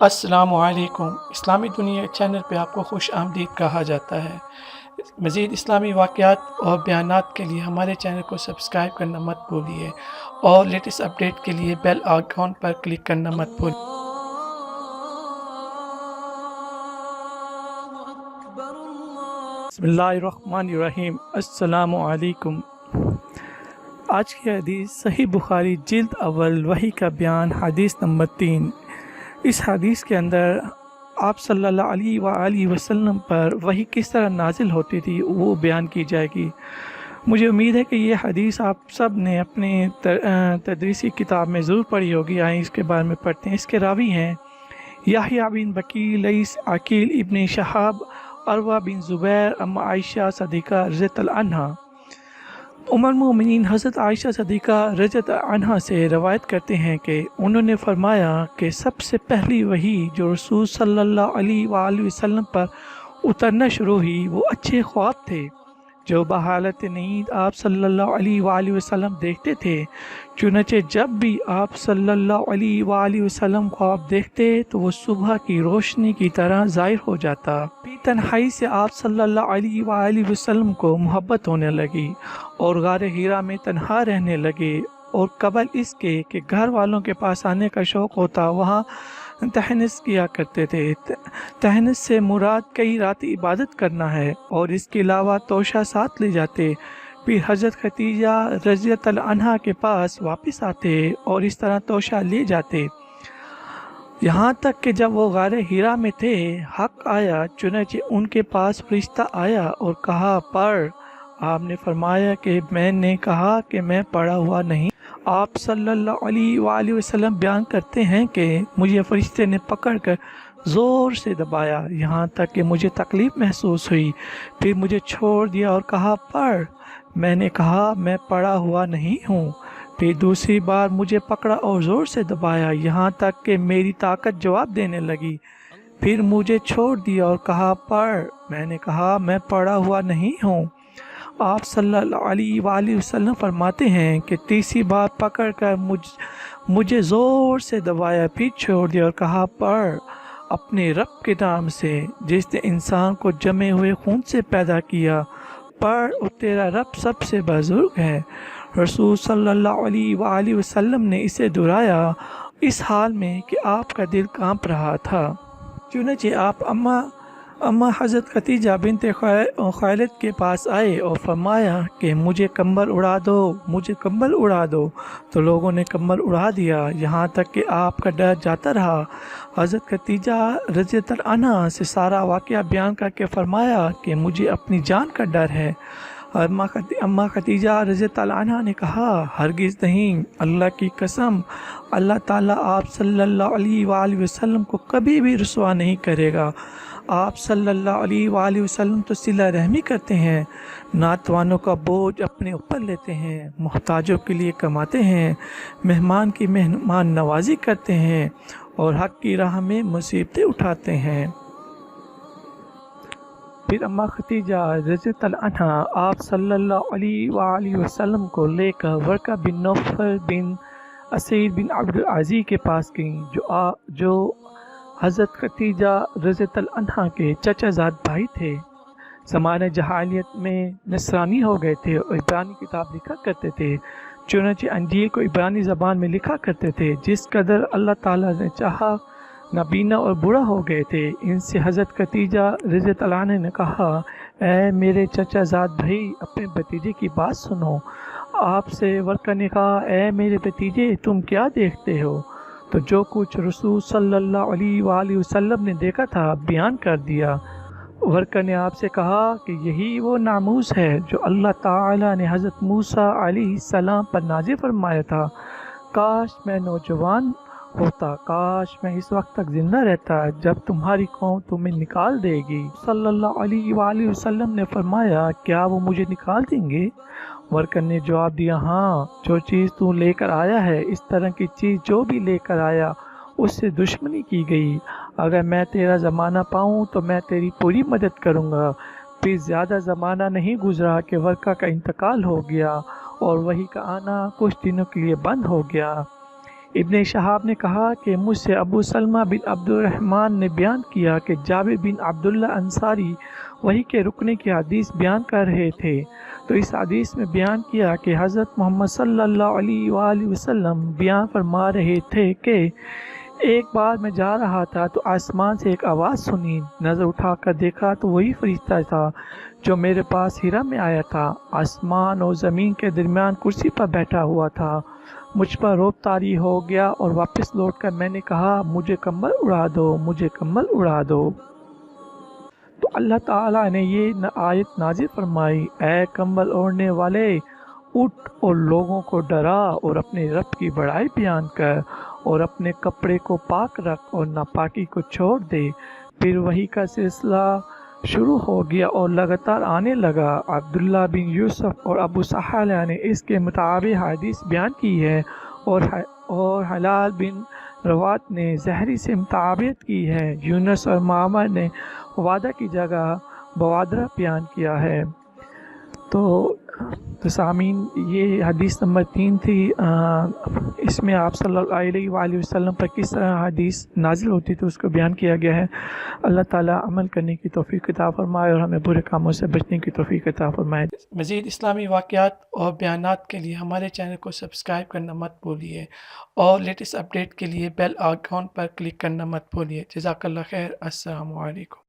अस्सलामुअलैकुम। इस्लामी दुनिया चैनल पे आपको खुश आमदीद कहा जाता है। मज़ीद इस्लामी वाक़यात और बयानात के लिए हमारे चैनल को सब्सक्राइब करना मत भूलिए और लेटेस्ट अपडेट के लिए बेल आइकॉन पर क्लिक करना मत भूलिए। बिस्मिल्लाहिर्रहमानिर्रहीम। अस्सलामुअलैकुम। आज की हदीस सही बुखारी जिल्द अव्वल वही का बयान हदीस नंबर 3। इस हदीस के अंदर आप सल्लल्लाहु अलैहि वसल्लम पर वही किस तरह नाजिल होती थी वो बयान की जाएगी। मुझे उम्मीद है कि ये हदीस आप सब ने अपने तदरीसी किताब में ज़रूर पढ़ी होगी। आइए इसके बारे में पढ़ते हैं। इसके रावी हैं याह्या बिन बकीर, लईस, अकील इब्न शहाब, अरवा बिन ज़ुबैर, अम्मा आयशा सदीक़ा रज़ियल्लाहु अन्हा। उम्मुल मोमिनीन हज़रत आयशा सदीक़ा रज़ियल्लाहु अन्हा से रवायत करते हैं कि उन्होंने फरमाया कि सबसे पहली वही जो रसूल सल्लल्लाहु अलैहि वसल्लम पर उतरना शुरू हुई वो अच्छे ख्वाब थे जो बहालत नींद आप सल्लल्लाहु अलैहि वसल्लम देखते थे। चुनांचे जब भी आप सल्लल्लाहु अलैहि वसल्लम ख्वाब देखते तो वो सुबह की रोशनी की तरह ज़ाहिर हो जाता। फिर तन्हाई से आप सल्लल्लाहु अलैहि वसल्लम को मोहब्बत होने लगी और गारे हीरा में तन्हा रहने लगे और कबल इसके कि घर वालों के पास आने का शौक़ होता वहाँ तहनिस किया करते थे। तहनिस से मुराद कई रात इबादत करना है और इसके अलावा तोशा साथ ले जाते। फिर हज़रत खदीजा रज़ियल्लाहु अन्हा के पास वापस आते और इस तरह तोशा ले जाते, यहाँ तक कि जब वो गारे हीरा में थे हक आया। चुनांचे उनके पास फरिश्ता आया और कहा पढ़। आपने फरमाया कि मैंने कहा कि मैं पढ़ा हुआ नहीं। आप सल्लल्लाहु अलैहि वसल्लम बयान करते हैं कि मुझे फरिश्ते ने पकड़कर ज़ोर से दबाया यहाँ तक कि मुझे तकलीफ़ महसूस हुई। फिर मुझे छोड़ दिया और कहा पढ़। मैंने कहा मैं पढ़ा हुआ नहीं हूँ। फिर दूसरी बार मुझे पकड़ा और ज़ोर से दबाया यहाँ तक कि मेरी ताकत जवाब देने लगी। फिर मुझे छोड़ दिया और कहा पढ़। मैंने कहा मैं पढ़ा हुआ नहीं हूँ। आप सल्लल्लाहु अलैहि वसल्लम फरमाते हैं कि तीसरी बार पकड़कर मुझे ज़ोर से दबाया, फिर छोड़ दिया और कहा पढ़। अपने रब के नाम से जिसने इंसान को जमे हुए खून से पैदा किया, पढ़ और तेरा रब सबसे बुजुर्ग है। रसूल सल्लल्लाहु अलैहि वसल्लम ने इसे दोहराया इस हाल में कि आपका दिल कांप रहा था। चुनांचे आप अम्मा हज़रत खदीजा बिन्त खुवैलिद के पास आए और फरमाया कि मुझे कंबल उड़ा दो, मुझे कंबल उड़ा दो। तो लोगों ने कंबल उड़ा दिया यहाँ तक कि आपका डर जाता रहा। हज़रत खदीजा रज़ियल्लाहु अन्हा से सारा वाक़या बयान करके फरमाया कि मुझे अपनी जान का डर है। अम्मा खदीजा रज़ियल्लाहु अन्हा ने कहा हरगिज़ नहीं, अल्लाह की कसम, अल्लाह ताला आप सल्लल्लाहु अलैहि वसल्लम को कभी भी रुसवा नहीं करेगा। आप सल्लल्लाहु अलैहि वसल्लम तो सिला रहमी करते हैं, नातवानों का बोझ अपने ऊपर लेते हैं, मोहताजों के लिए कमाते हैं, मेहमान की मेहमान नवाजी करते हैं और हक़ की राह में मुसीबतें उठाते हैं। फिर अम्मा खदीजा रज़ियल्लाहु अन्हा आप सल्लल्लाहु अलैहि वसल्लम को लेकर वर्का बिन नौफल बिन असीर बिन अब्दुल अज़ीज़ के पास गईं जो हज़रत खदीजा रज़ियल्लाहु अन्हा के चचाज़ाद भाई थे। ज़माने जहालियत में नसरानी हो गए थे और इब्रानी किताब लिखा करते थे। चुनांचे अंजील को इब्रानी ज़बान में लिखा करते थे। जिस कदर अल्लाह ताला ने चाहा नाबीना और बूढ़ा हो गए थे। इनसे हज़रत खदीजा रज़ियल्लाहु अन्हा ने कहा ऐ मेरे चचाज़ाद भाई, अपने भतीजे की बात सुनो। आपसे वर्का ने कहा ऐ मेरे भतीजे, तुम क्या देखते हो? तो जो कुछ रसूल सल्लल्लाहु अलैहि वसल्लम ने देखा था बयान कर दिया। वर्का ने आपसे कहा कि यही वो नामूस है जो अल्लाह ताला ने हज़रत मूसा अलैहिस्सलाम पर नाज़िल फरमाया था। काश मैं नौजवान होता, काश मैं इस वक्त तक ज़िंदा रहता जब तुम्हारी कौम तुम्हें निकाल देगी। सल्लल्लाहु अलैहि वसल्लम ने फरमाया क्या वो मुझे निकाल देंगे? वर्कर ने जवाब दिया हाँ, जो चीज़ तू लेकर आया है, इस तरह की चीज़ जो भी लेकर आया उससे दुश्मनी की गई। अगर मैं तेरा ज़माना पाऊँ तो मैं तेरी पूरी मदद करूँगा। फिर ज़्यादा ज़माना नहीं गुजरा कि वर्का का इंतकाल हो गया और वही का आना कुछ दिनों के लिए बंद हो गया। ابن شہاب نے کہا کہ مجھ سے ابو سلمہ بن عبد الرحمن نے بیان کیا کہ جابر بن عبداللہ انصاری وحی کے رکنے کی حدیث بیان کر رہے تھے، تو اس حدیث میں بیان کیا کہ حضرت محمد صلی اللہ علیہ وآلہ وسلم بیان فرما رہے تھے کہ ایک بار میں جا رہا تھا تو آسمان سے ایک آواز سنی، نظر اٹھا کر دیکھا تو وہی فرشتہ تھا جو میرے پاس ہیرا میں آیا تھا، آسمان اور زمین کے درمیان کرسی پر بیٹھا ہوا تھا۔ مجھ پر رعب طاری ہو گیا اور واپس لوٹ کر میں نے کہا مجھے کمبل اڑا دو، مجھے کمبل اڑا دو۔ تو اللہ تعالیٰ نے یہ آیت نازل فرمائی، اے کمبل اوڑھنے والے، اٹھ اور لوگوں کو ڈرا اور اپنے رب کی بڑائی بیان کر اور اپنے کپڑے کو پاک رکھ اور ناپاکی کو چھوڑ دے۔ پھر وحی کا سلسلہ شروع ہو گیا اور لگاتار آنے لگا۔ عبداللہ بن یوسف اور ابو سہلہ نے اس کے مطابق حدیث بیان کی ہے، اور حلال بن روات نے زہری سے مطابقت کی ہے۔ یونس اور معمر نے وعدہ کی جگہ بوادرہ بیان کیا ہے۔ تو سامعین، یہ حدیث نمبر 3 تھی۔ اس میں آپ صلی اللہ علیہ وآلہ وسلم پر کس طرح حدیث نازل ہوتی تھی اس کو بیان کیا گیا ہے۔ اللہ تعالیٰ عمل کرنے کی توفیق عطا فرمائے اور ہمیں برے کاموں سے بچنے کی توفیق عطا فرمائے۔ مزید اسلامی واقعات اور بیانات کے لیے ہمارے چینل کو سبسکرائب کرنا مت بھولیے، اور لیٹسٹ اپڈیٹ کے لیے بیل آئیکن پر کلک کرنا مت بھولیے۔ جزاک اللہ خیر۔ السلام علیکم۔